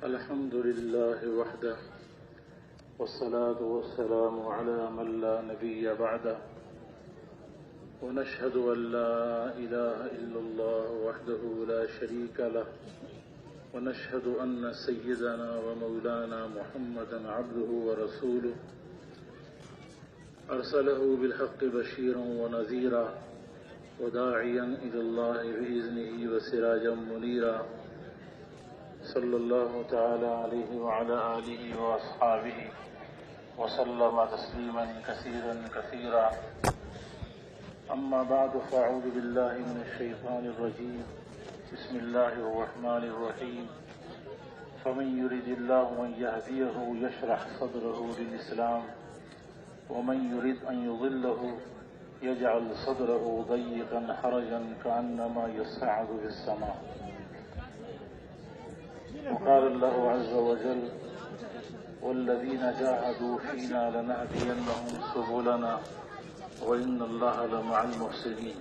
الحمد لله وحده والصلاة والسلام على من لا نبي بعده ونشهد أن لا إله إلا الله وحده لا شريك له ونشهد أن سيدنا ومولانا محمدا عبده ورسوله أرسله بالحق بشيرا ونذيرا وداعيا إلى الله بإذنه وسراجا منيرا صلى الله تعالى عليه وعلى آله وأصحابه وسلم تسليما كثيرا كثيرا أما بعد فأعوذ بالله من الشيطان الرجيم بسم الله الرحمن الرحيم فمن يرد الله أن يهديه يشرح صدره للإسلام ومن يرد أن يضله يجعل صدره ضيقا حرجا كأنما يصعد في السماء وقال الله عز وجل والذين جاهدوا فينا لنهدينهم سبلنا وإن الله لمع المحسنين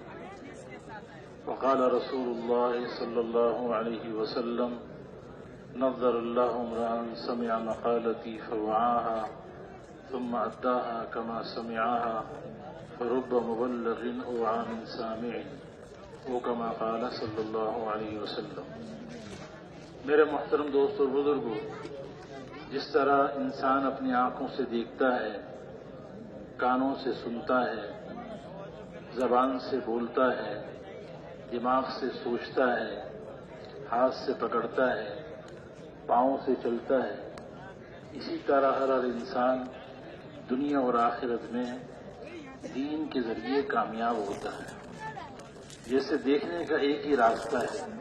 وقال رسول الله صلى الله عليه وسلم نظر الله امرأ سمع مقالتي فوعاها ثم أداها كما سمعها فرب مبلغ أوعى من سامع وكما قال صلی اللہ علیہ وسلم۔ میرے محترم دوست اور بزرگوں، جس طرح انسان اپنی آنکھوں سے دیکھتا ہے، کانوں سے سنتا ہے، زبان سے بولتا ہے، دماغ سے سوچتا ہے، ہاتھ سے پکڑتا ہے، پاؤں سے چلتا ہے، اسی طرح ہر انسان دنیا اور آخرت میں دین کے ذریعے کامیاب ہوتا ہے۔ جیسے دیکھنے کا ایک ہی راستہ ہے،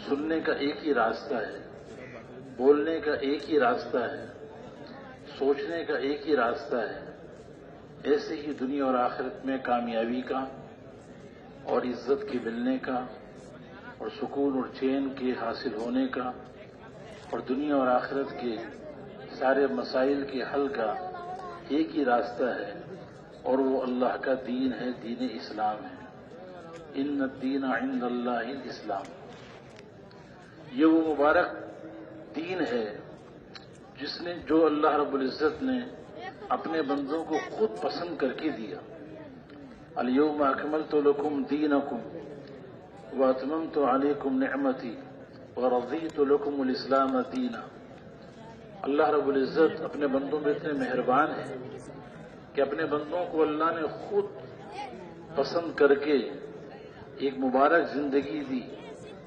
سننے کا ایک ہی راستہ ہے، بولنے کا ایک ہی راستہ ہے، سوچنے کا ایک ہی راستہ ہے، ایسے ہی دنیا اور آخرت میں کامیابی کا اور عزت کے ملنے کا اور سکون اور چین کے حاصل ہونے کا اور دنیا اور آخرت کے سارے مسائل کے حل کا ایک ہی راستہ ہے، اور وہ اللہ کا دین ہے، دین اسلام ہے۔ ان الدین عند اللہ الاسلام۔ یہ وہ مبارک دین ہے جو اللہ رب العزت نے اپنے بندوں کو خود پسند کر کے دیا۔ الیوم اکملت لکم دینکم واتممت علیکم نعمتی ورضیت لکم الاسلام دینا۔ اللہ رب العزت اپنے بندوں میں اتنے مہربان ہے کہ اپنے بندوں کو اللہ نے خود پسند کر کے ایک مبارک زندگی دی،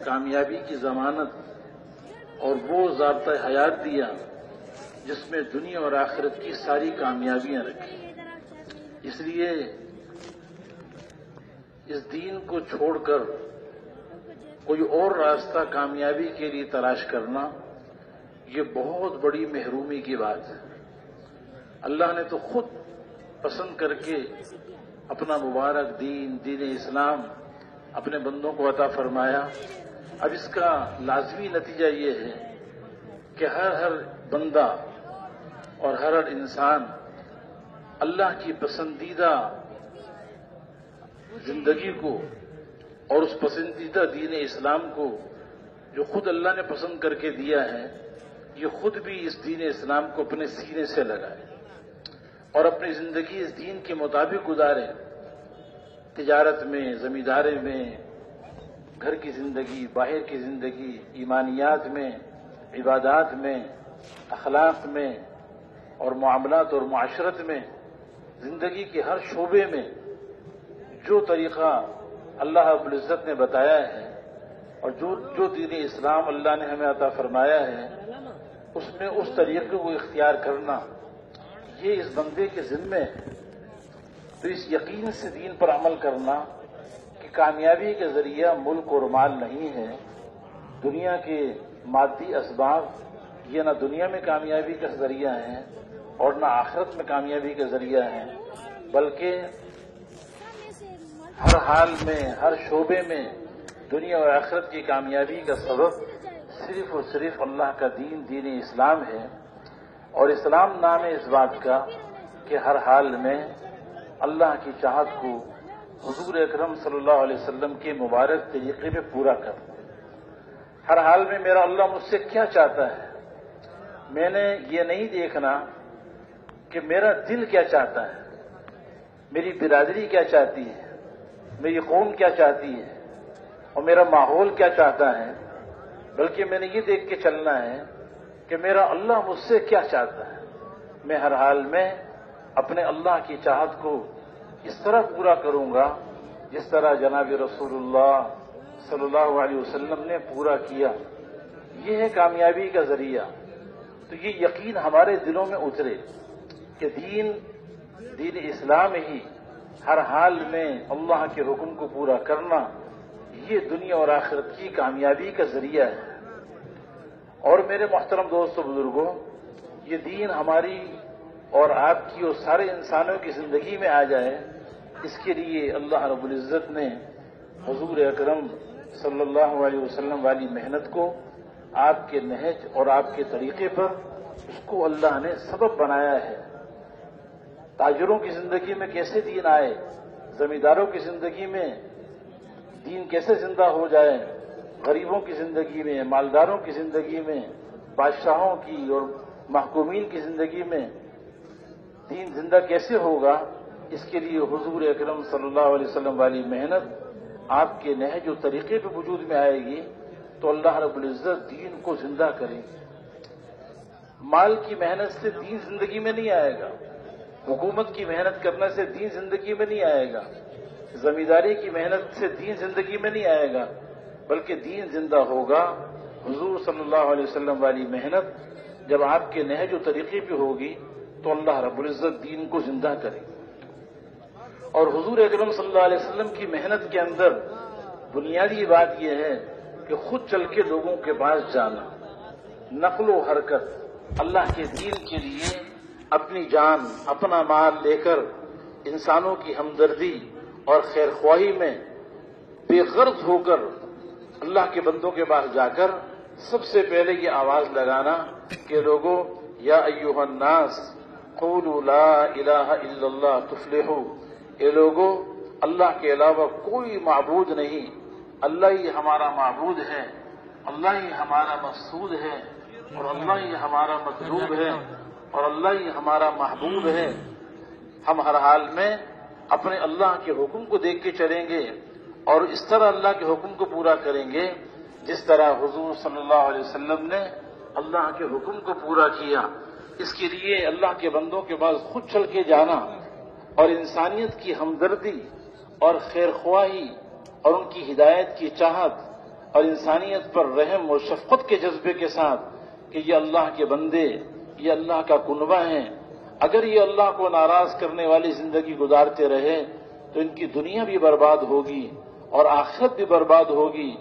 کامیابی کی ضمانت اور وہ ضابطۂ حیات دیا جس میں دنیا اور آخرت کی ساری کامیابیاں رکھی۔ اس لیے اس دین کو چھوڑ کر کوئی اور راستہ کامیابی کے لیے تلاش کرنا یہ بہت بڑی محرومی کی بات ہے۔ اللہ نے تو خود پسند کر کے اپنا مبارک دین اسلام اپنے بندوں کو عطا فرمایا۔ اب اس کا لازمی نتیجہ یہ ہے کہ ہر بندہ اور ہر انسان اللہ کی پسندیدہ زندگی کو اور اس پسندیدہ دین اسلام کو جو خود اللہ نے پسند کر کے دیا ہے، یہ خود بھی اس دین اسلام کو اپنے سینے سے لگائے اور اپنی زندگی اس دین کے مطابق گزارے۔ تجارت میں، زمینداری میں، گھر کی زندگی، باہر کی زندگی، ایمانیات میں، عبادات میں، اخلاق میں اور معاملات اور معاشرت میں، زندگی کے ہر شعبے میں جو طریقہ اللہ رب العزت نے بتایا ہے اور جو دین اسلام اللہ نے ہمیں عطا فرمایا ہے، اس میں اس طریقے کو اختیار کرنا یہ اس بندے کے ذمے ہے۔ تو اس یقین سے دین پر عمل کرنا کہ کامیابی کے ذریعہ ملک اور مال نہیں ہے، دنیا کے مادی اسباب یہ نہ دنیا میں کامیابی کا ذریعہ ہیں اور نہ آخرت میں کامیابی کا ذریعہ ہیں، بلکہ ہر حال میں، ہر شعبے میں دنیا اور آخرت کی کامیابی کا سبب صرف اور صرف اللہ کا دین اسلام ہے۔ اور اسلام نام ہے اس بات کا کہ ہر حال میں اللہ کی چاہت کو حضور اکرم صلی اللہ علیہ وسلم کے مبارک طریقے پہ پورا کر۔ ہر حال میں میرا اللہ مجھ سے کیا چاہتا ہے. میں نے یہ نہیں دیکھنا کہ میرا دل کیا چاہتا ہے، میری برادری کیا چاہتی ہے، میری قوم کیا چاہتی ہے اور میرا ماحول کیا چاہتا ہے، بلکہ میں نے یہ دیکھ کے چلنا ہے کہ میرا اللہ مجھ سے کیا چاہتا ہے. میں ہر حال میں اپنے اللہ کی چاہت کو اس طرح پورا کروں گا جس طرح جناب رسول اللہ صلی اللہ علیہ وسلم نے پورا کیا. یہ ہے کامیابی کا ذریعہ. تو یہ یقین ہمارے دلوں میں اترے کہ دین اسلام ہی ہر حال میں اللہ کے حکم کو پورا کرنا یہ دنیا اور آخرت کی کامیابی کا ذریعہ ہے. اور میرے محترم دوستو بزرگوں، یہ دین ہماری اور آپ کی اور سارے انسانوں کی زندگی میں آ جائے، اس کے لیے اللہ رب العزت نے حضور اکرم صلی اللہ علیہ وسلم والی محنت کو آپ کے نہج اور آپ کے طریقے پر اس کو اللہ نے سبب بنایا ہے. تاجروں کی زندگی میں کیسے دین آئے، زمینداروں کی زندگی میں دین کیسے زندہ ہو جائے، غریبوں کی زندگی میں، مالداروں کی زندگی میں، بادشاہوں کی اور محکومین کی زندگی میں دین زندہ کیسے ہوگا، اس کے لیے حضور اکرم صلی اللہ علیہ وسلم والی محنت آپ کے نہج و طریقے پہ وجود میں آئے گی تو اللہ رب العزت دین کو زندہ کرے. مال کی محنت سے دین زندگی میں نہیں آئے گا، حکومت کی محنت کرنے سے دین زندگی میں نہیں آئے گا، زمینداری کی محنت سے دین زندگی میں نہیں آئے گا، بلکہ دین زندہ ہوگا حضور صلی اللہ علیہ وسلم والی محنت جب آپ کے نہج و طریقے پہ ہوگی تو اللہ رب العزت دین کو زندہ کرے. اور حضور اکرم صلی اللہ علیہ وسلم کی محنت کے اندر بنیادی بات یہ ہے کہ خود چل کے لوگوں کے پاس جانا، نقل و حرکت، اللہ کے دین کے لیے اپنی جان اپنا مال لے کر انسانوں کی ہمدردی اور خیر خواہی میں بے غرض ہو کر اللہ کے بندوں کے پاس جا کر سب سے پہلے یہ آواز لگانا کہ لوگوں یا ایھا الناس قولوا لا الہ الا اللہ تفلحوا. اے لوگوں، اللہ کے علاوہ کوئی معبود نہیں، اللہ ہی ہمارا معبود ہے، اللہ ہی ہمارا مقصود ہے اور اللہ ہی ہمارا مطلوب ہے اور اللہ ہی ہمارا محبوب ہے. ہم ہر حال میں اپنے اللہ کے حکم کو دیکھ کے چلیں گے اور اس طرح اللہ کے حکم کو پورا کریں گے جس طرح حضور صلی اللہ علیہ وسلم نے اللہ کے حکم کو پورا کیا. اس کے لیے اللہ کے بندوں کے پاس خود چل کے جانا اور انسانیت کی ہمدردی اور خیر خواہی اور ان کی ہدایت کی چاہت اور انسانیت پر رحم و شفقت کے جذبے کے ساتھ کہ یہ اللہ کے بندے، یہ اللہ کا کنبہ ہیں، اگر یہ اللہ کو ناراض کرنے والی زندگی گزارتے رہے تو ان کی دنیا بھی برباد ہوگی اور آخرت بھی برباد ہوگی،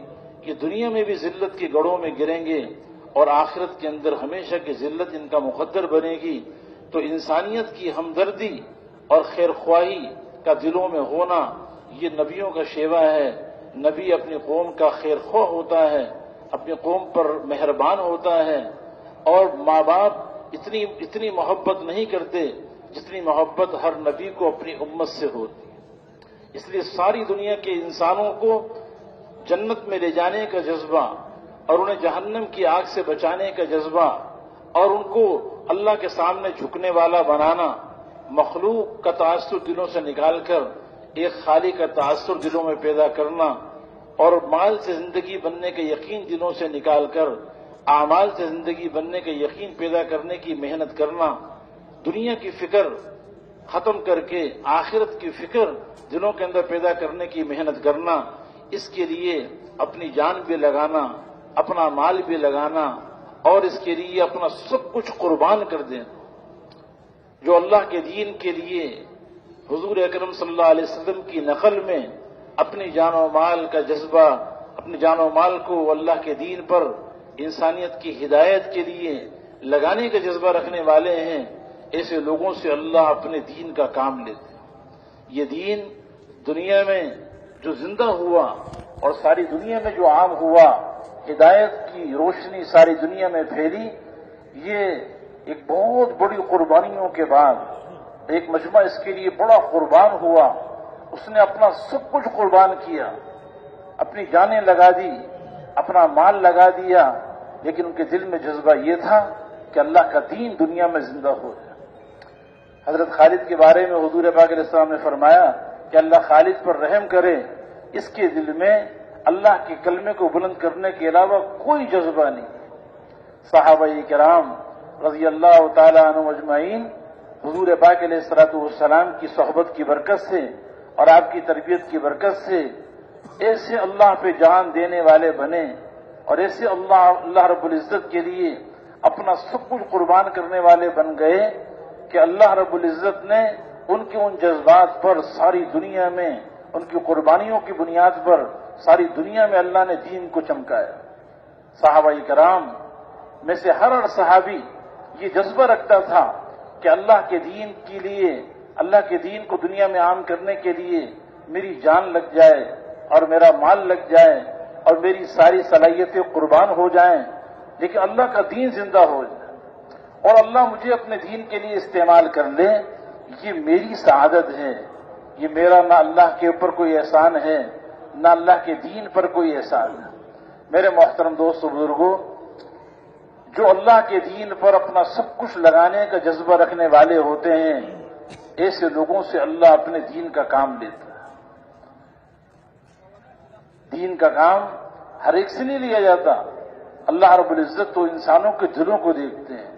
کہ دنیا میں بھی ذلت کے گڑھوں میں گریں گے اور آخرت کے اندر ہمیشہ کی ذلت ان کا مقدر بنے گی. تو انسانیت کی ہمدردی اور خیر خواہی کا دلوں میں ہونا یہ نبیوں کا شیوا ہے. نبی اپنی قوم کا خیر خواہ ہوتا ہے، اپنی قوم پر مہربان ہوتا ہے اور ماں باپ اتنی محبت نہیں کرتے جتنی محبت ہر نبی کو اپنی امت سے ہوتی. اس لیے ساری دنیا کے انسانوں کو جنت میں لے جانے کا جذبہ اور انہیں جہنم کی آگ سے بچانے کا جذبہ اور ان کو اللہ کے سامنے جھکنے والا بنانا، مخلوق کا تعصب دلوں سے نکال کر ایک خالق کا تعصب دلوں میں پیدا کرنا اور مال سے زندگی بننے کا یقین دلوں سے نکال کر اعمال سے زندگی بننے کا یقین پیدا کرنے کی محنت کرنا، دنیا کی فکر ختم کر کے آخرت کی فکر دلوں کے اندر پیدا کرنے کی محنت کرنا، اس کے لیے اپنی جان بھی لگانا، اپنا مال بھی لگانا اور اس کے لیے اپنا سب کچھ قربان کر دیں. جو اللہ کے دین کے لیے حضور اکرم صلی اللہ علیہ وسلم کی نقل میں اپنی جان و مال کا جذبہ، اپنی جان و مال کو اللہ کے دین پر انسانیت کی ہدایت کے لیے لگانے کا جذبہ رکھنے والے ہیں، ایسے لوگوں سے اللہ اپنے دین کا کام لیتے ہیں. یہ دین دنیا میں جو زندہ ہوا اور ساری دنیا میں جو عام ہوا، ہدایت کی روشنی ساری دنیا میں پھیلی، یہ ایک بہت بڑی قربانیوں کے بعد ایک مجمع اس کے لیے بڑا قربان ہوا. اس نے اپنا سب کچھ قربان کیا، اپنی جانیں لگا دی، اپنا مال لگا دیا، لیکن ان کے دل میں جذبہ یہ تھا کہ اللہ کا دین دنیا میں زندہ ہو جائے۔ حضرت خالد کے بارے میں حضور پاک علیہ السلام نے فرمایا کہ اللہ خالد پر رحم کرے، اس کے دل میں اللہ کے کلمے کو بلند کرنے کے علاوہ کوئی جذبہ نہیں۔ صحابہ کرام رضی اللہ تعالی عنہم اجمعین حضور پاک علیہ الصلوۃ والسلام کی صحبت کی برکت سے اور آپ کی تربیت کی برکت سے ایسے اللہ پہ جان دینے والے بنے، اور ایسے اللہ رب العزت کے لیے اپنا سب کچھ قربان کرنے والے بن گئے کہ اللہ رب العزت نے ان کے ان جذبات پر ساری دنیا میں، ان کی قربانیوں کی بنیاد پر ساری دنیا میں اللہ نے دین کو چمکایا۔ صحابہ کرام میں سے ہر صحابی یہ جذبہ رکھتا تھا کہ اللہ کے دین کے لیے، اللہ کے دین کو دنیا میں عام کرنے کے لیے میری جان لگ جائے اور میرا مال لگ جائے اور میری ساری صلاحیتیں قربان ہو جائیں، لیکن اللہ کا دین زندہ ہو جائے اور اللہ مجھے اپنے دین کے لیے استعمال کر لے، یہ میری سعادت ہے۔ یہ میرا نہ اللہ کے اوپر کوئی احسان ہے، نہ اللہ کے دین پر کوئی احسان ہے۔ میرے محترم دوستو بزرگوں، جو اللہ کے دین پر اپنا سب کچھ لگانے کا جذبہ رکھنے والے ہوتے ہیں، ایسے لوگوں سے اللہ اپنے دین کا کام لیتا ہے۔ دین کا کام ہر ایک سے نہیں لیا جاتا۔ اللہ رب العزت تو انسانوں کے دلوں کو دیکھتے ہیں۔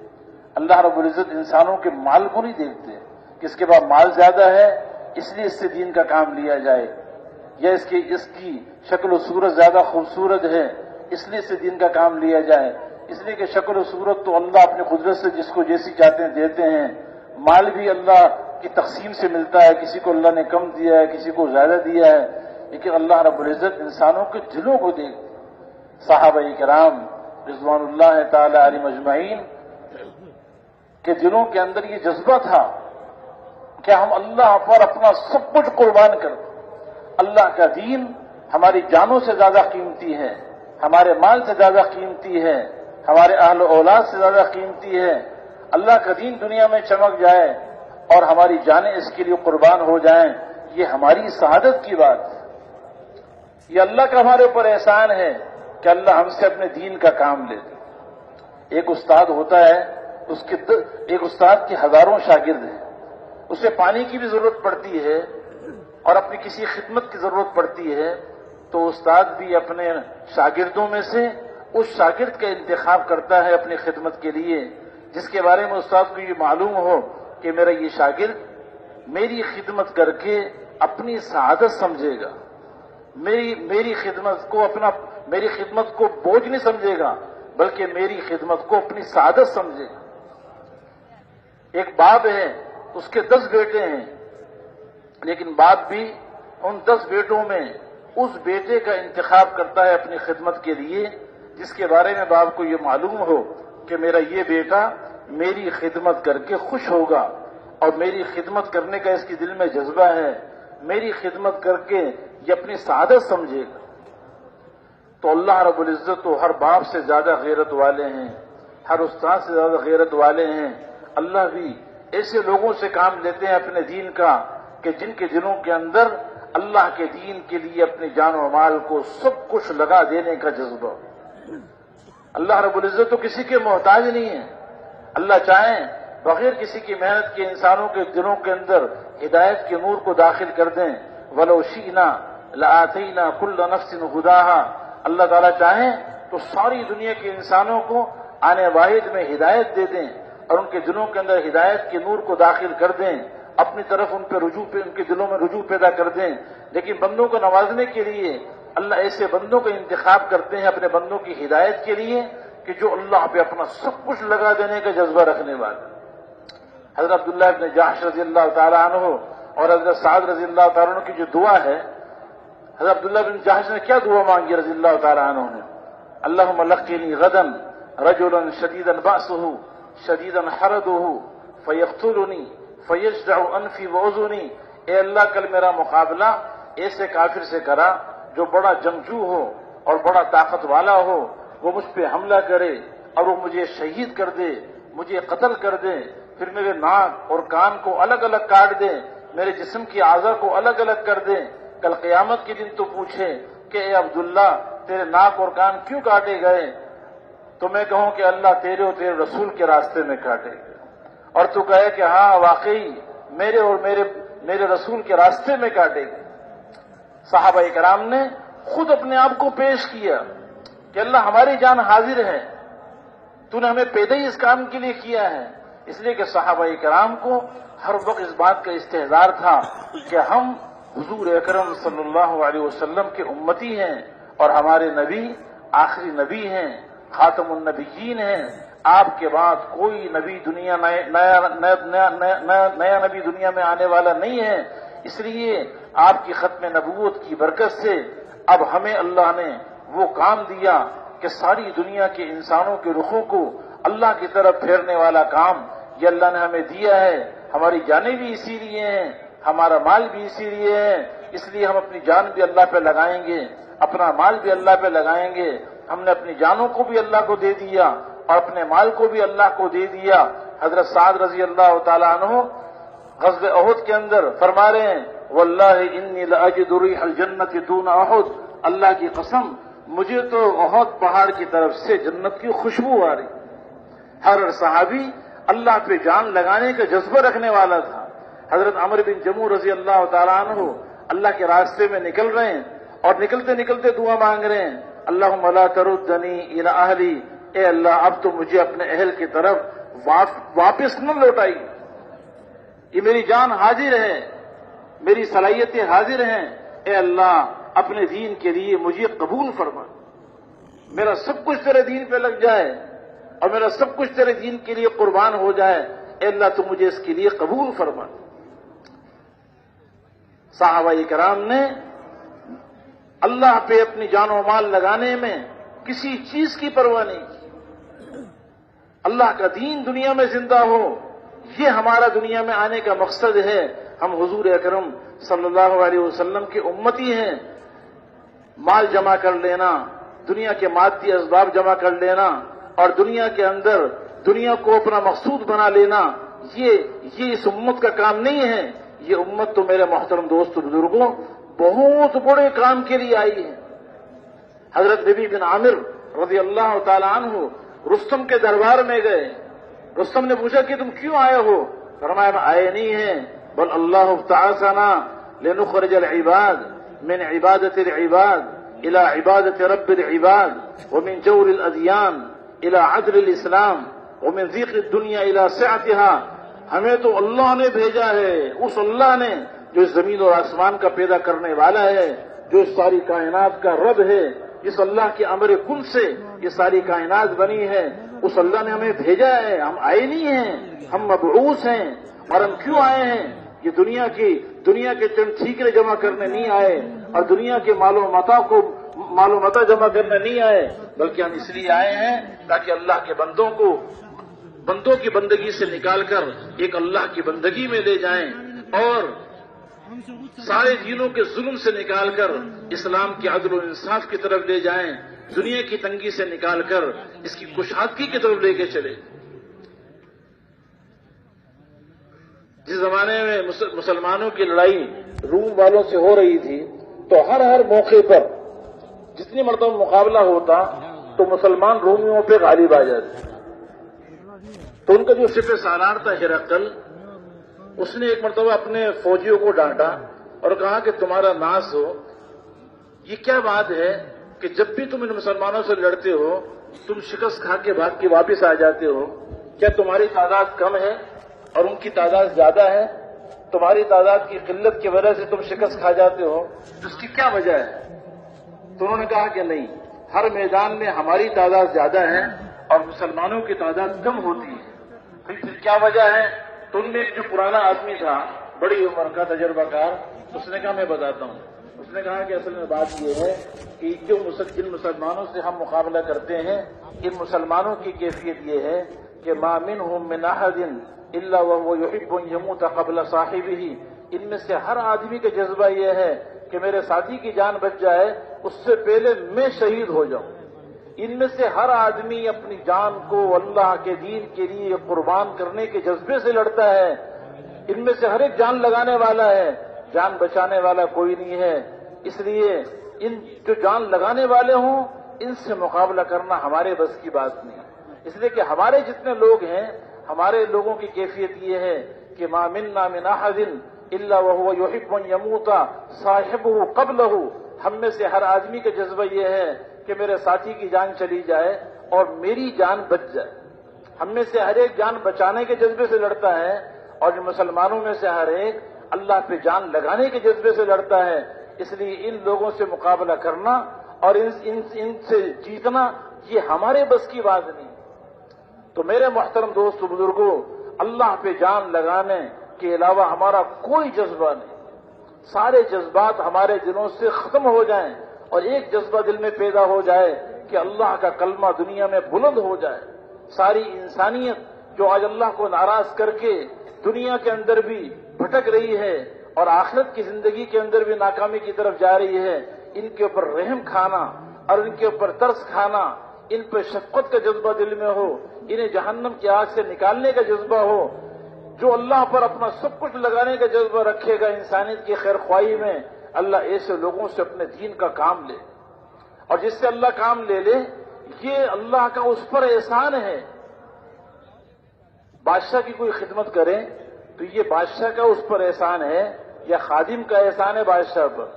اللہ رب العزت انسانوں کے مال کو نہیں دیکھتے کہ اس کے پاس مال زیادہ ہے اس لیے اس سے دین کا کام لیا جائے، یا اس کی شکل و صورت زیادہ خوبصورت ہے اس لیے اس سے دین کا کام لیا جائے، اس لیے کہ شکل و صورت تو اللہ اپنی قدرت سے جس کو جیسی چاہتے ہیں دیتے ہیں، مال بھی اللہ کی تقسیم سے ملتا ہے، کسی کو اللہ نے کم دیا ہے، کسی کو زیادہ دیا ہے، لیکن اللہ رب العزت انسانوں کے دلوں کو دیکھتے۔ صحابہ کرام رضوان اللہ تعالی علیہم اجمعین کے دلوں کے اندر یہ جذبہ تھا کہ ہم اللہ پر اپنا سب کچھ قربان کر دیں۔ اللہ کا دین ہماری جانوں سے زیادہ قیمتی ہے، ہمارے مال سے زیادہ قیمتی ہے، ہمارے اہل و اولاد سے زیادہ قیمتی ہے۔ اللہ کا دین دنیا میں چمک جائے اور ہماری جانیں اس کے لیے قربان ہو جائیں، یہ ہماری سعادت کی بات ہے۔ یہ اللہ کا ہمارے اوپر احسان ہے کہ اللہ ہم سے اپنے دین کا کام لیتے۔ ایک استاد ہوتا ہے، ایک استاد کے ہزاروں شاگرد ہیں، اسے پانی کی بھی ضرورت پڑتی ہے اور اپنی کسی خدمت کی ضرورت پڑتی ہے، تو استاد بھی اپنے شاگردوں میں سے اس شاگرد کا انتخاب کرتا ہے اپنی خدمت کے لیے، جس کے بارے میں استاد کو یہ معلوم ہو کہ میرا یہ شاگرد میری خدمت کر کے اپنی سعادت سمجھے گا، میری خدمت کو بوجھ نہیں سمجھے گا، بلکہ میری خدمت کو اپنی سعادت سمجھے گا۔ ایک باپ ہے، اس کے 10 بیٹے ہیں، لیکن باپ بھی ان 10 بیٹوں میں اس بیٹے کا انتخاب کرتا ہے اپنی خدمت کے لیے جس کے بارے میں باپ کو یہ معلوم ہو کہ میرا یہ بیٹا میری خدمت کر کے خوش ہوگا اور میری خدمت کرنے کا اس کے دل میں جذبہ ہے، میری خدمت کر کے یہ اپنی سعادت سمجھے گا۔ تو اللہ رب العزت تو ہر باپ سے زیادہ غیرت والے ہیں، ہر استاد سے زیادہ غیرت والے ہیں۔ اللہ بھی ایسے لوگوں سے کام لیتے ہیں اپنے دین کا کہ جن کے دلوں کے اندر اللہ کے دین کے لیے اپنی جان و مال کو سب کچھ لگا دینے کا جذبہ۔ اللہ رب العزت تو کسی کے محتاج نہیں ہے۔ اللہ چاہیں بغیر کسی کی محنت کے انسانوں کے دلوں کے اندر ہدایت کے نور کو داخل کر دیں، وَلَوْ شِئْنَا لَآتَيْنَا كُلَّ نَفْسٍ هُدَاهَا۔ اللہ تعالیٰ چاہیں تو ساری دنیا کے انسانوں کو آنے واحد میں ہدایت دے دیں اور ان کے دلوں کے اندر ہدایت کے نور کو داخل کر دیں، اپنی طرف ان کے دلوں میں رجوع پیدا کر دیں، لیکن بندوں کو نوازنے کے لیے اللہ ایسے بندوں کا انتخاب کرتے ہیں اپنے بندوں کی ہدایت کے لیے کہ جو اللہ پہ اپنا سب کچھ لگا دینے کا جذبہ رکھنے والے۔ حضرت عبداللہ ابن جحش رضی اللہ تعالیٰ عنہ اور حضرت سعد رضی اللہ تعالیٰ عنہ کی جو دعا ہے، حضرت عبداللہ بن جحش نے کیا دعا مانگی رضی اللہ تعالیٰ عنہ نے؟ اللہم لقنی غدا رجلا شدیدا بأسہ شدیدا حردہ فیقتلنی فیجدع انفی واذنی۔ اے اللہ کل میرا مقابلہ ایسے کافر سے کرا جو بڑا جنگجو ہو اور بڑا طاقت والا ہو، وہ مجھ پہ حملہ کرے اور وہ مجھے شہید کر دے، مجھے قتل کر دے، پھر میرے ناک اور کان کو الگ الگ کاٹ دے، میرے جسم کی اعضاء کو الگ الگ کر دے، کل قیامت کے دن تو پوچھے کہ اے عبداللہ تیرے ناک اور کان کیوں کاٹے گئے؟ تو میں کہوں کہ اللہ تیرے اور تیرے رسول کے راستے میں کاٹے گئے، اور تو کہے کہ ہاں واقعی میرے اور میرے رسول کے راستے میں کاٹے گئے۔ صحابہ کرام نے خود اپنے آپ کو پیش کیا کہ اللہ ہماری جان حاضر ہے، تو نے ہمیں پیدا ہی اس کام کے لیے کیا ہے۔ اس لیے کہ صحابہ کرام کو ہر وقت اس بات کا استحضار تھا کہ ہم حضور اکرم صلی اللہ علیہ وسلم کے امتی ہیں، اور ہمارے نبی آخری نبی ہیں، خاتم النبیین ہیں۔ آپ کے بعد کوئی نبی نیا نبی دنیا میں آنے والا نہیں ہے۔ اس لیے آپ کی ختم نبوت کی برکت سے اب ہمیں اللہ نے وہ کام دیا کہ ساری دنیا کے انسانوں کے رخوں کو اللہ کی طرف پھیرنے والا کام یہ اللہ نے ہمیں دیا ہے۔ ہماری جانیں بھی اسی لیے ہیں، ہمارا مال بھی اسی لیے ہے، اس لیے ہم اپنی جان بھی اللہ پہ لگائیں گے، اپنا مال بھی اللہ پہ لگائیں گے۔ ہم نے اپنی جانوں کو بھی اللہ کو دے دیا اور اپنے مال کو بھی اللہ کو دے دیا۔ حضرت سعد رضی اللہ تعالیٰ عنہ غزوہ احد کے اندر فرما رہے ہیں واللہ انی لاجد ریح الجنت دون احد، اللہ کی قسم مجھے تو احد پہاڑ کی طرف سے جنت کی خوشبو آ رہی۔ ہر صحابی اللہ پہ جان لگانے کا جذبہ رکھنے والا تھا۔ حضرت عمر بن جموح رضی اللہ تعالیٰ عنہ اللہ کے راستے میں نکل رہے ہیں اور نکلتے نکلتے دعا مانگ رہے ہیں اللہم لا تردنی الی اہلی، اے اللہ اب تو مجھے اپنے اہل کی طرف واپس نہ لوٹائی، یہ میری جان حاضر ہے، میری صلاحیتیں حاضر ہیں، اے اللہ اپنے دین کے لیے مجھے قبول فرما، میرا سب کچھ تیرے دین پہ لگ جائے اور میرا سب کچھ تیرے دین کے لیے قربان ہو جائے، اے اللہ تو مجھے اس کے لیے قبول فرما۔ صحابہ کرام نے اللہ پہ اپنی جان و مال لگانے میں کسی چیز کی پرواہ نہیں کی۔ اللہ کا دین دنیا میں زندہ ہو، یہ ہمارا دنیا میں آنے کا مقصد ہے۔ ہم حضور اکرم صلی اللہ علیہ وسلم کے امتی ہیں۔ مال جمع کر لینا، دنیا کے مادی اسباب جمع کر لینا اور دنیا کے اندر دنیا کو اپنا مقصود بنا لینا، یہ اس امت کا کام نہیں ہے۔ یہ امت تو میرے محترم دوست بزرگوں بہت بڑے کام کے لیے آئی ہے۔ حضرت ربیع بن عامر رضی اللہ تعالی عنہ رستم کے دربار میں گئے۔ رستم نے پوچھا کہ تم کیوں آئے ہو؟ فرمایا میں آئے نہیں ہیں بل اللہ ابتعثنا لنخرج العباد من عبادت العباد الى عبادت رب العباد ومن جور الادیان الى عدل الاسلام ومن ضیق الدنیا الى سعتها۔ ہمیں تو اللہ نے بھیجا ہے، اس اللہ نے جو اس زمین اور آسمان کا پیدا کرنے والا ہے، جو اس ساری کائنات کا رب ہے، جس اللہ کے امر کن سے یہ ساری کائنات بنی ہے، اس اللہ نے ہمیں بھیجا ہے۔ ہم آئے نہیں ہیں، ہم مبعوث ہیں۔ اور ہم کیوں آئے ہیں؟ یہ دنیا کے چند ٹھیکرے جمع کرنے نہیں آئے اور دنیا کے مال و متا جمع کرنے نہیں آئے، بلکہ ہم اس لیے آئے ہیں تاکہ اللہ کے بندوں کی بندگی سے نکال کر ایک اللہ کی بندگی میں لے جائیں اور سارے دینوں کے ظلم سے نکال کر اسلام کے عدل و انصاف کی طرف لے جائیں، دنیا کی تنگی سے نکال کر اس کی کشادگی کی طرف لے کے چلے۔ جس زمانے میں مسلمانوں کی لڑائی روم والوں سے ہو رہی تھی تو ہر موقع پر جتنی مرتبہ مقابلہ ہوتا تو مسلمان رومیوں پہ غالب آ جاتے۔ تو ان کا جو سپہ سالار تھا ہرقل، اس نے ایک مرتبہ اپنے فوجیوں کو ڈانٹا اور کہا کہ تمہارا ناس ہو، یہ کیا بات ہے کہ جب بھی تم ان مسلمانوں سے لڑتے ہو تم شکست کھا کے بھاگ کے واپس آ جاتے ہو؟ کیا تمہاری تعداد کم ہے اور ان کی تعداد زیادہ ہے؟ تمہاری تعداد کی قلت کی وجہ سے تم شکست کھا جاتے ہو، اس کی کیا وجہ ہے؟ تو انہوں نے کہا کہ نہیں، ہر میدان میں ہماری تعداد زیادہ ہے اور مسلمانوں کی تعداد کم ہوتی ہے۔ پھر کیا وجہ ہے؟ تو ان میں ایک جو پرانا آدمی تھا، بڑی عمر کا تجربہ کار، اس نے کہا میں بتاتا ہوں۔ اس نے کہا کہ اصل میں بات یہ ہے کہ جن مسلمانوں سے ہم مقابلہ کرتے ہیں ان مسلمانوں کی کیفیت یہ ہے کہ ما منہم من احد الا وهو يحب ان يموت قبل صاحبه، ان میں سے ہر آدمی کا جذبہ یہ ہے کہ میرے ساتھی کی جان بچ جائے اس سے پہلے میں شہید ہو جاؤں۔ ان میں سے ہر آدمی اپنی جان کو اللہ کے دین کے لیے قربان کرنے کے جذبے سے لڑتا ہے۔ ان میں سے ہر ایک جان لگانے والا ہے، جان بچانے والا کوئی نہیں ہے۔ اس لیے ان جو جان لگانے والے ہوں ان سے مقابلہ کرنا ہمارے بس کی بات نہیں، اس لیے کہ ہمارے جتنے لوگ ہیں، ہمارے لوگوں کی کیفیت یہ ہے کہ ما منا من احد الا وهو يحب ان يموت صاحبه قبله، ہم میں سے ہر آدمی کا جذبہ یہ ہے کہ میرے ساتھی کی جان چلی جائے اور میری جان بچ جائے۔ ہم میں سے ہر ایک جان بچانے کے جذبے سے لڑتا ہے، اور جو مسلمانوں میں سے ہر ایک اللہ پہ جان لگانے کے جذبے سے لڑتا ہے۔ اس لیے ان لوگوں سے مقابلہ کرنا اور ان سے جیتنا یہ ہمارے بس کی بات نہیں۔ تو میرے محترم دوست و بزرگوں، اللہ پہ جان لگانے کے علاوہ ہمارا کوئی جذبہ نہیں، سارے جذبات ہمارے دلوں سے ختم ہو جائیں اور ایک جذبہ دل میں پیدا ہو جائے کہ اللہ کا کلمہ دنیا میں بلند ہو جائے۔ ساری انسانیت جو آج اللہ کو ناراض کر کے دنیا کے اندر بھی بھٹک رہی ہے اور آخرت کی زندگی کے اندر بھی ناکامی کی طرف جا رہی ہے، ان کے اوپر رحم کھانا اور ان کے اوپر ترس کھانا، ان پہ شفقت کا جذبہ دل میں ہو، انہیں جہنم کی آگ سے نکالنے کا جذبہ ہو۔ جو اللہ پر اپنا سب کچھ لگانے کا جذبہ رکھے گا انسانیت کی خیر خواہی میں، اللہ ایسے لوگوں سے اپنے دین کا کام لے، اور جس سے اللہ کام لے لے یہ اللہ کا اس پر احسان ہے۔ بادشاہ کی کوئی خدمت کریں تو یہ بادشاہ کا اس پر احسان ہے یا خادم کا احسان ہے بادشاہ پر؟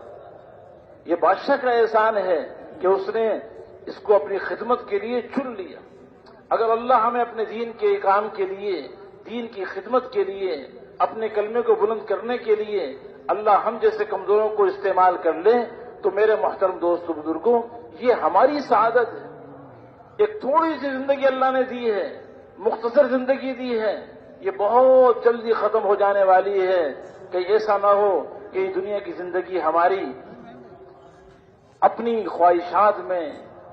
یہ بادشاہ کا احسان ہے کہ اس نے اس کو اپنی خدمت کے لیے چن لیا۔ اگر اللہ ہمیں اپنے دین کے کام کے لیے، دین کی خدمت کے لیے، اپنے کلمے کو بلند کرنے کے لیے اللہ ہم جیسے کمزوروں کو استعمال کر لے تو میرے محترم دوست و بزرگوں یہ ہماری سعادت ہے۔ ایک تھوڑی سی زندگی اللہ نے دی ہے، مختصر زندگی دی ہے، یہ بہت جلدی ختم ہو جانے والی ہے۔ کہ ایسا نہ ہو کہ یہ دنیا کی زندگی ہماری اپنی خواہشات میں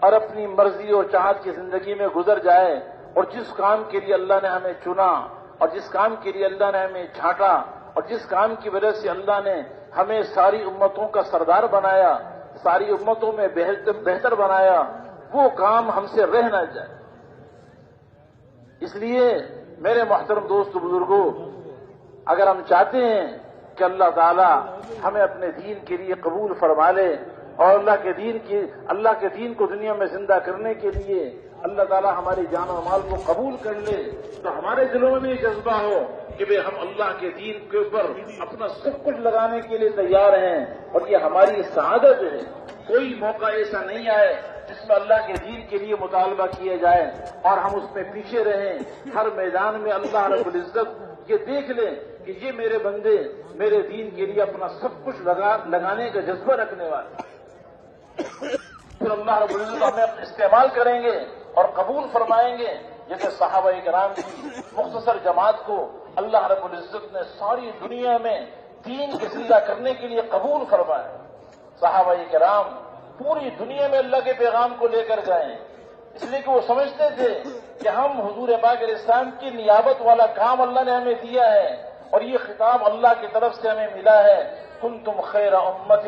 اور اپنی مرضی اور چاہت کی زندگی میں گزر جائے، اور جس کام کے لیے اللہ نے ہمیں چنا اور جس کام کے لیے اللہ نے ہمیں چھانٹا اور جس کام کی وجہ سے اللہ نے ہمیں ساری امتوں کا سردار بنایا، ساری امتوں میں بہتر بنایا، وہ کام ہم سے رہ نہ جائے۔ اس لیے میرے محترم دوست و بزرگوں، اگر ہم چاہتے ہیں کہ اللہ تعالی ہمیں اپنے دین کے لیے قبول فرما لے اور اللہ کے دین کو دنیا میں زندہ کرنے کے لیے اللہ تعالی ہماری جان و مال کو قبول کر لے، تو ہمارے دلوں میں بھی جذبہ ہو کہ بھئی ہم اللہ کے دین کے اوپر اپنا سب کچھ لگانے کے لیے تیار ہیں، اور یہ ہماری سعادت ہے۔ کوئی موقع ایسا نہیں آئے جس میں اللہ کے دین کے لیے مطالبہ کیا جائے اور ہم اس میں پیچھے رہیں۔ ہر میدان میں اللہ رب العزت یہ دیکھ لیں کہ یہ میرے بندے میرے دین کے لیے اپنا سب کچھ لگانے کا جذبہ رکھنے والے، پھر اللہ رب العزت ہمیں استعمال کریں گے اور قبول فرمائیں گے، جیسے صحابہ کرام کی مختصر جماعت کو اللہ رب العزت نے ساری دنیا میں دین کے زندہ کرنے کے لیے قبول فرمایا۔ صحابہ کرام پوری دنیا میں اللہ کے پیغام کو لے کر گئے، اس لیے کہ وہ سمجھتے تھے کہ ہم حضور پاک علیہ السلام کی نیابت والا کام اللہ نے ہمیں دیا ہے، اور یہ خطاب اللہ کی طرف سے ہمیں ملا ہے، کنتم خیر امت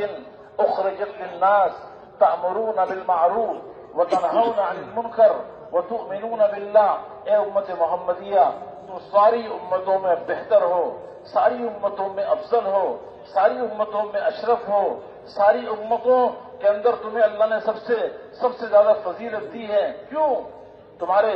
اخرجت للناس تأمرون بالمعروف وتنہون عن المنکر وتؤمنون باللہ۔ اے امت محمدیہ، تو ساری امتوں میں بہتر ہو، ساری امتوں میں افضل ہو، ساری امتوں میں اشرف ہو، ساری امتوں کے اندر تمہیں اللہ نے سب سے زیادہ فضیلت دی ہے۔ کیوں؟ تمہارے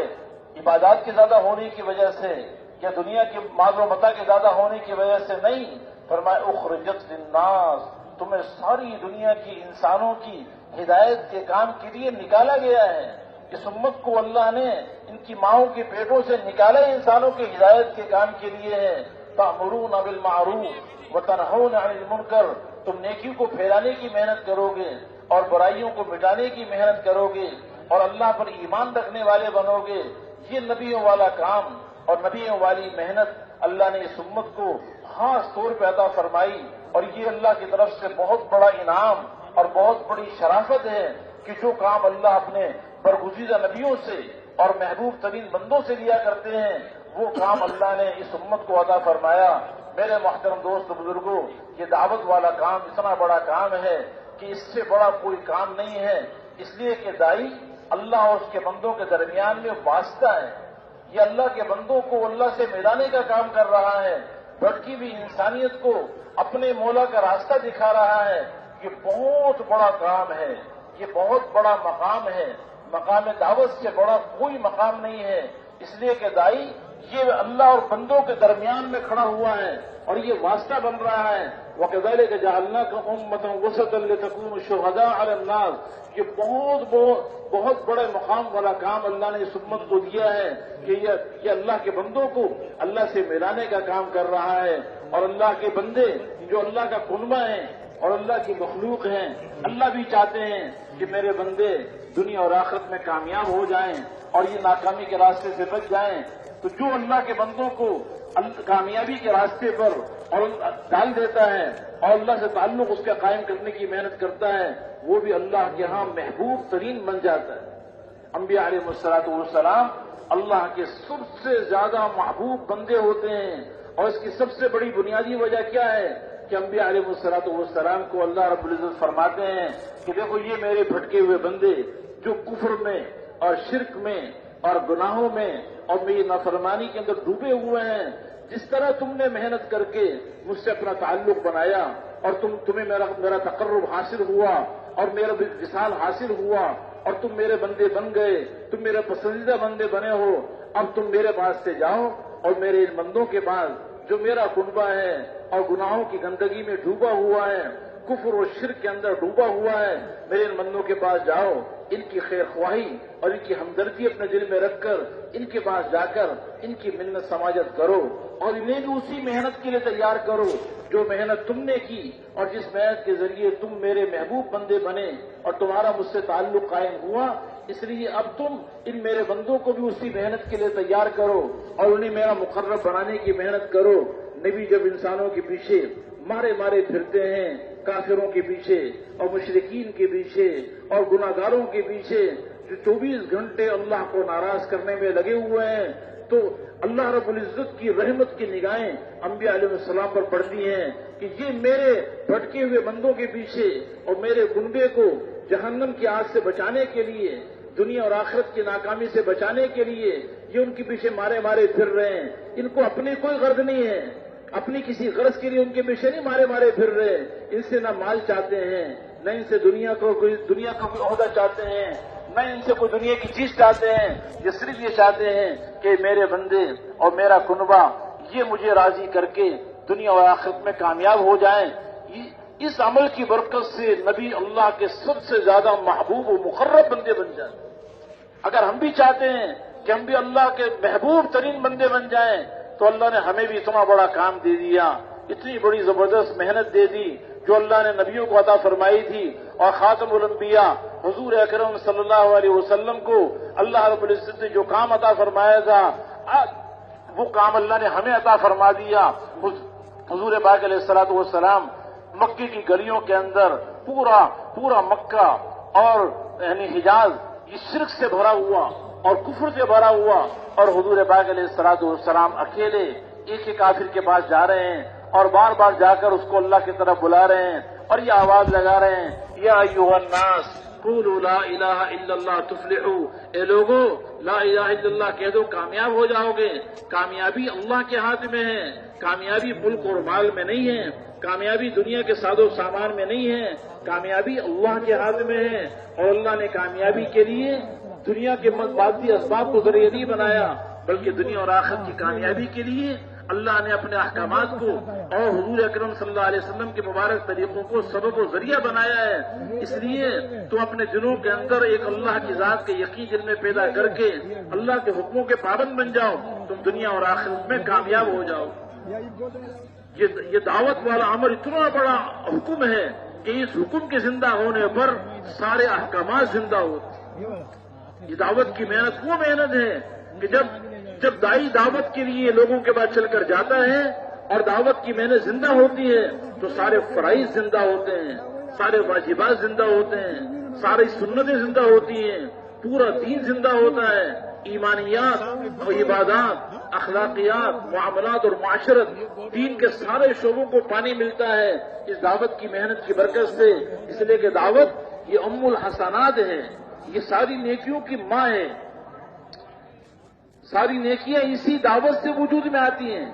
عبادات کے زیادہ ہونے کی وجہ سے یا دنیا کے مال و متاع کے زیادہ ہونے کی وجہ سے نہیں، فرمایا اخرجت للناس، تمہیں ساری دنیا کی انسانوں کی ہدایت کے کام کے لیے نکالا گیا ہے۔ اس امت کو اللہ نے ان کی ماؤں کے پیٹوں سے نکالا انسانوں کی ہدایت کے کام کے لیے ہے۔ تأمرون بالمعروف وتنہون عن المنکر، تم نیکی کو پھیلانے کی محنت کرو گے اور برائیوں کو مٹانے کی محنت کرو گے اور اللہ پر ایمان رکھنے والے بنو گے۔ یہ نبیوں والا کام اور نبیوں والی محنت اللہ نے اس امت کو خاص طور پہ عطا فرمائی، اور یہ اللہ کی طرف سے بہت بڑا انعام اور بہت بڑی شرافت ہے کہ جو کام اللہ اپنے برگزیدہ نبیوں سے اور محبوب ترین بندوں سے لیا کرتے ہیں، وہ کام اللہ نے اس امت کو عطا فرمایا۔ میرے محترم دوست بزرگوں، یہ دعوت والا کام اتنا بڑا کام ہے کہ اس سے بڑا کوئی کام نہیں ہے، اس لیے کہ داعی اللہ اور اس کے بندوں کے درمیان میں واسطہ ہے۔ یہ اللہ کے بندوں کو اللہ سے ملانے کا کام کر رہا ہے، بھٹکی ہوئی انسانیت کو اپنے مولا کا راستہ دکھا رہا ہے۔ یہ بہت بڑا کام ہے، یہ بہت بڑا مقام ہے، مقام دعوت سے بڑا کوئی مقام نہیں ہے، اس لیے کہ دائی یہ اللہ اور بندوں کے درمیان میں کھڑا ہوا ہے اور یہ واسطہ بن رہا ہے۔ وَكَذَلِكَ جَعَلْنَاكُمْ أُمَّةً وَسَطًا لِتَكُونُوا شُهَدَاءَ عَلَى النَّاسِ، یہ بہت بڑے مقام والا کام اللہ نے اس امت کو دیا ہے کہ یہ اللہ کے بندوں کو اللہ سے ملانے کا کام کر رہا ہے، اور اللہ کے بندے جو اللہ کا کنبہ ہیں اور اللہ کی مخلوق ہیں، اللہ بھی چاہتے ہیں کہ میرے بندے دنیا اور آخرت میں کامیاب ہو جائیں اور یہ ناکامی کے راستے سے بچ جائیں۔ تو جو اللہ کے بندوں کو کامیابی کے راستے پر اور ڈال دیتا ہے اور اللہ سے تعلق اس کا قائم کرنے کی محنت کرتا ہے، وہ بھی اللہ کے ہاں محبوب ترین بن جاتا ہے۔ انبیاء علیہ السلام اللہ کے سب سے زیادہ محبوب بندے ہوتے ہیں، اور اس کی سب سے بڑی بنیادی وجہ کیا ہے کہ انبیاء علیہ السلام کو اللہ رب العزت فرماتے ہیں کہ دیکھو یہ میرے بھٹکے ہوئے بندے جو کفر میں اور شرک میں اور گناہوں میں اور میری نافرمانی کے اندر ڈوبے ہوئے ہیں، جس طرح تم نے محنت کر کے مجھ سے اپنا تعلق بنایا اور تمہیں میرا تقرب حاصل ہوا اور میرا وصال حاصل ہوا اور تم میرے بندے بن گئے، تم میرے پسندیدہ بندے بنے ہو، اب تم میرے پاس سے جاؤ اور میرے ان بندوں کے پاس جو میرا کنبہ ہے اور گناہوں کی گندگی میں ڈوبا ہوا ہے، کفر و شرک کے اندر ڈوبا ہوا ہے، میرے ان بندوں کے پاس جاؤ، ان کی خیر خواہی اور ان کی ہمدردی اپنے دل میں رکھ کر ان کے پاس جا کر ان کی منت سماجت کرو اور انہیں بھی اسی محنت کے لیے تیار کرو جو محنت تم نے کی اور جس محنت کے ذریعے تم میرے محبوب بندے بنے اور تمہارا مجھ سے تعلق قائم ہوا۔ اس لیے اب تم ان میرے بندوں کو بھی اسی محنت کے لیے تیار کرو اور انہیں میرا مقرب بنانے کی محنت کرو۔ نبی جب انسانوں کے پیچھے مارے پھرتے ہیں، کافروں کے پیچھے اور مشرکین کے پیچھے اور گناہگاروں کے پیچھے جو 24 گھنٹے اللہ کو ناراض کرنے میں لگے ہوئے ہیں، تو اللہ رب العزت کی رحمت کی نگاہیں انبیاء علیہ السلام پر پڑتی ہیں کہ یہ میرے بھٹکے ہوئے بندوں کے پیچھے اور میرے کنبے کو جہنم کی آگ سے بچانے کے لیے، دنیا اور آخرت کی ناکامی سے بچانے کے لیے یہ ان کے پیچھے مارے پھر رہے ہیں۔ ان کو اپنی کوئی غرض نہیں ہے، اپنی کسی غرض کے لیے ان کے پیچھے نہیں مارے پھر رہے، ان سے نہ مال چاہتے ہیں، نہ ان سے دنیا کا کوئی عہدہ چاہتے ہیں، نہ ان سے کوئی دنیا کی چیز چاہتے ہیں، یہ صرف یہ چاہتے ہیں کہ میرے بندے اور میرا کنبہ یہ مجھے راضی کر کے دنیا اور آخرت میں کامیاب ہو جائیں۔ اس عمل کی برکت سے نبی اللہ کے سب سے زیادہ محبوب و مقرب بندے بن جائیں۔ اگر ہم بھی چاہتے ہیں کہ ہم بھی اللہ کے محبوب ترین بندے بن جائیں تو اللہ نے ہمیں بھی اتنا بڑا کام دے دیا، اتنی بڑی زبردست محنت دے دی جو اللہ نے نبیوں کو عطا فرمائی تھی، اور خاتم الانبیاء حضور اکرم صلی اللہ علیہ وسلم کو اللہ رب العزت نے جو کام عطا فرمایا تھا وہ کام اللہ نے ہمیں عطا فرما دیا۔ حضور پاک علیہ الصلوۃ والسلام مکے کی گلیوں کے اندر پورا مکہ اور یعنی حجاز یہ شرک سے بھرا ہوا اور کفر سے بھرا ہوا، اور حضور پاک علیہ الصلوۃ والسلام اکیلے ایک ہی کافر کے پاس جا رہے ہیں اور بار بار جا کر اس کو اللہ کی طرف بلا رہے ہیں اور یہ آواز لگا رہے ہیں، یا ایھا الناس قولوا لا الہ الا اللہ تفلحوا، اے لوگو لا الہ الا اللہ کہہ دو کامیاب ہو جاؤ گے۔ کامیابی اللہ کے ہاتھ میں ہے، کامیابی ملک اور مال میں نہیں ہے، کامیابی دنیا کے ساز و سامان میں نہیں ہے، کامیابی اللہ کے ہاتھ میں ہے، اور اللہ نے کامیابی کے لیے دنیا کے مادی اسباب کو ذریعہ نہیں بنایا، بلکہ دنیا اور آخرت کی کامیابی کے لیے اللہ نے اپنے احکامات کو اور حضور اکرم صلی اللہ علیہ وسلم کے مبارک طریقوں کو سبب و ذریعہ بنایا ہے۔ اس لیے تم اپنے دلوں کے اندر ایک اللہ کی ذات کے یقین دل میں پیدا کر کے اللہ کے حکموں کے پابند بن جاؤ، تم دنیا اور آخرت میں کامیاب ہو جاؤ۔ یہ دعوت والا عمل اتنا بڑا حکم ہے کہ اس حکم کے زندہ ہونے پر سارے احکامات زندہ ہوتے ہیں۔ یہ دعوت کی محنت وہ محنت ہے کہ جب دائی دعوت کے لیے لوگوں کے بعد چل کر جاتا ہے اور دعوت کی محنت زندہ ہوتی ہے تو سارے فرائض زندہ ہوتے ہیں، سارے واجبات زندہ ہوتے ہیں، ساری سنتیں زندہ ہوتی ہیں، پورا دین زندہ ہوتا ہے، ایمانیات اور عبادات، اخلاقیات، معاملات اور معاشرت، دین کے سارے شعبوں کو پانی ملتا ہے اس دعوت کی محنت کی برکت سے۔ اس لیے کہ دعوت یہ ام الحسنات ہے، یہ ساری نیکیوں کی ماں ہے، ساری نیکیاں اسی دعوت سے وجود میں آتی ہیں۔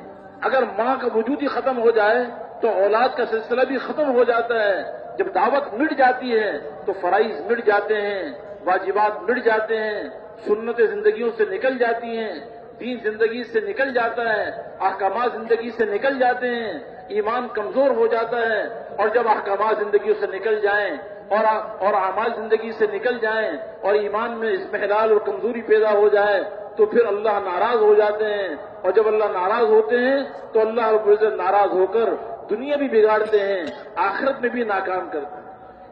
اگر ماں کا وجود ہی ختم ہو جائے تو اولاد کا سلسلہ بھی ختم ہو جاتا ہے، جب دعوت مٹ جاتی ہے تو فرائض مٹ جاتے ہیں، واجبات مٹ جاتے ہیں، سنتیں زندگیوں سے نکل جاتی ہیں، دین زندگی سے نکل جاتا ہے، احکامات زندگی سے نکل جاتے ہیں، ایمان کمزور ہو جاتا ہے، اور جب احکامات زندگیوں سے نکل جائیں اور اعمال زندگی سے نکل جائیں اور ایمان میں اضمحلال اور کمزوری پیدا ہو جائے تو پھر اللہ ناراض ہو جاتے ہیں، اور جب اللہ ناراض ہوتے ہیں تو اللہ رب العزت ناراض ہو کر دنیا بھی بگاڑتے ہیں، آخرت میں بھی ناکام کرتے ہیں۔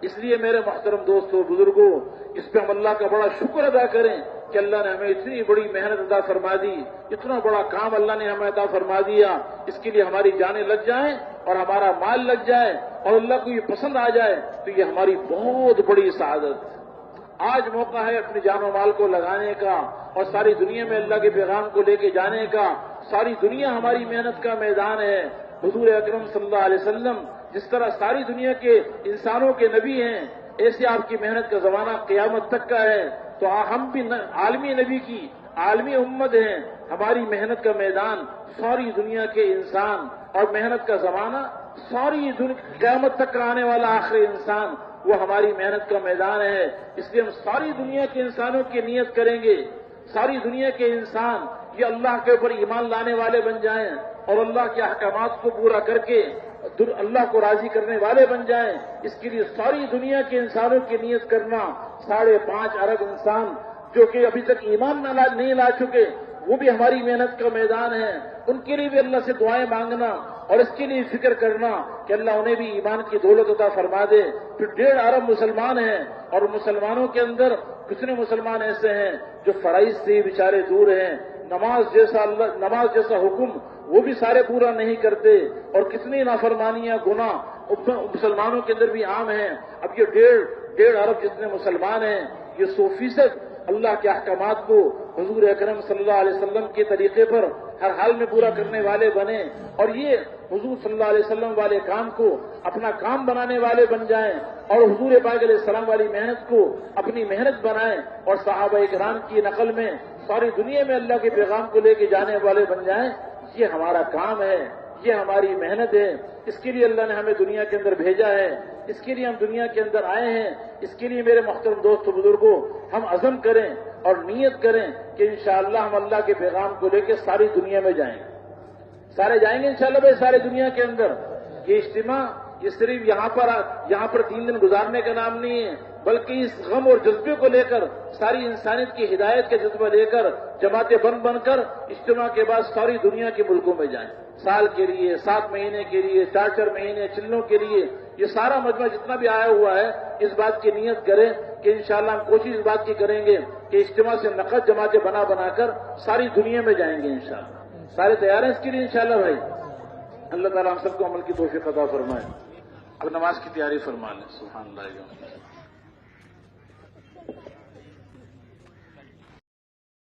اس لیے میرے محترم دوستوں، بزرگوں، اس پہ ہم اللہ کا بڑا شکر ادا کریں کہ اللہ نے ہمیں اتنی بڑی محنت عطا فرما دی، اتنا بڑا کام اللہ نے ہمیں عطا فرما دیا۔ اس کے لیے ہماری جانیں لگ جائیں اور ہمارا مال لگ جائے اور اللہ کو یہ پسند آ جائے تو یہ ہماری بہت بڑی سعادت ہے۔ آج موقع ہے اپنی جان و مال کو لگانے کا اور ساری دنیا میں اللہ کے پیغام کو لے کے جانے کا۔ ساری دنیا ہماری محنت کا میدان ہے۔ حضور اکرم صلی اللہ علیہ وسلم جس طرح ساری دنیا کے انسانوں کے نبی ہیں، ایسے آپ کی محنت کا زمانہ قیامت تک کا ہے، تو ہم بھی عالمی نبی کی عالمی امت ہیں۔ ہماری محنت کا میدان ساری دنیا کے انسان اور محنت کا زمانہ ساری قیامت تک کا آنے والا آخری انسان، وہ ہماری محنت کا میدان ہے۔ اس لیے ہم ساری دنیا کے انسانوں کی نیت کریں گے، ساری دنیا کے انسان یہ اللہ کے اوپر ایمان لانے والے بن جائیں اور اللہ کے احکامات کو پورا کر کے اللہ کو راضی کرنے والے بن جائیں۔ اس کے لیے ساری دنیا کے انسانوں کی نیت کرنا، 5.5 ارب انسان جو کہ ابھی تک ایمان نہیں لا چکے، وہ بھی ہماری محنت کا میدان ہے۔ ان کے لیے بھی اللہ سے دعائیں مانگنا اور اس کے لیے فکر کرنا کہ اللہ انہیں بھی ایمان کی دولت عطا فرما دے۔ پھر 1.5 ارب مسلمان ہیں اور مسلمانوں کے اندر کتنے مسلمان ایسے ہیں جو فرائض سے بیچارے دور ہیں، نماز جیسا حکم وہ بھی سارے پورا نہیں کرتے، اور کتنی نافرمانیاں گناہ مسلمانوں کے اندر بھی عام ہیں۔ اب یہ 1.5 ارب جتنے مسلمان ہیں، یہ 100% اللہ کے احکامات کو حضور اکرم صلی اللہ علیہ وسلم کے طریقے پر ہر حال میں پورا کرنے والے بنے، اور یہ حضور صلی اللہ علیہ وسلم والے کام کو اپنا کام بنانے والے بن جائیں، اور حضور پاک علیہ السلام والی محنت کو اپنی محنت بنائیں، اور صحابہ کرام کی نقل میں ساری دنیا میں اللہ کے پیغام کو لے کے جانے والے بن جائیں۔ یہ ہمارا کام ہے، یہ ہماری محنت ہے۔ اس کے لیے اللہ نے ہمیں دنیا کے اندر بھیجا ہے، اس کے لیے ہم دنیا کے اندر آئے ہیں۔ اس کے لیے میرے محترم دوست بزرگوں، ہم عزم کریں اور نیت کریں کہ انشاءاللہ ہم اللہ کے پیغام کو لے کے ساری دنیا میں جائیں گے، سارے جائیں گے انشاءاللہ بھائی، سارے دنیا کے اندر۔ یہ اجتماع یہ صرف یہاں پر 3 دن گزارنے کا نام نہیں ہے، بلکہ اس غم اور جذبے کو لے کر، ساری انسانیت کی ہدایت کے جذبہ لے کر جماعتیں بن کر اجتماع کے بعد ساری دنیا کے ملکوں میں جائیں، سال کے لیے، 7 مہینے کے لیے، 4 مہینے چلنوں کے لیے۔ یہ سارا مجمع جتنا بھی آیا ہوا ہے، اس بات کی نیت کریں کہ انشاءاللہ ہم کوشش اس بات کی کریں گے کہ اجتماع سے نقد جماعتیں بنا کر ساری دنیا میں جائیں گے انشاءاللہ۔ سارے تیار ہیں اس کے لیے انشاءاللہ بھائی؟ اللہ تعالیٰ ہم سب کو عمل کی توفیق عطا فرمائے۔ اب نماز کی تیاری فرما لیں۔ سبحان اللہ۔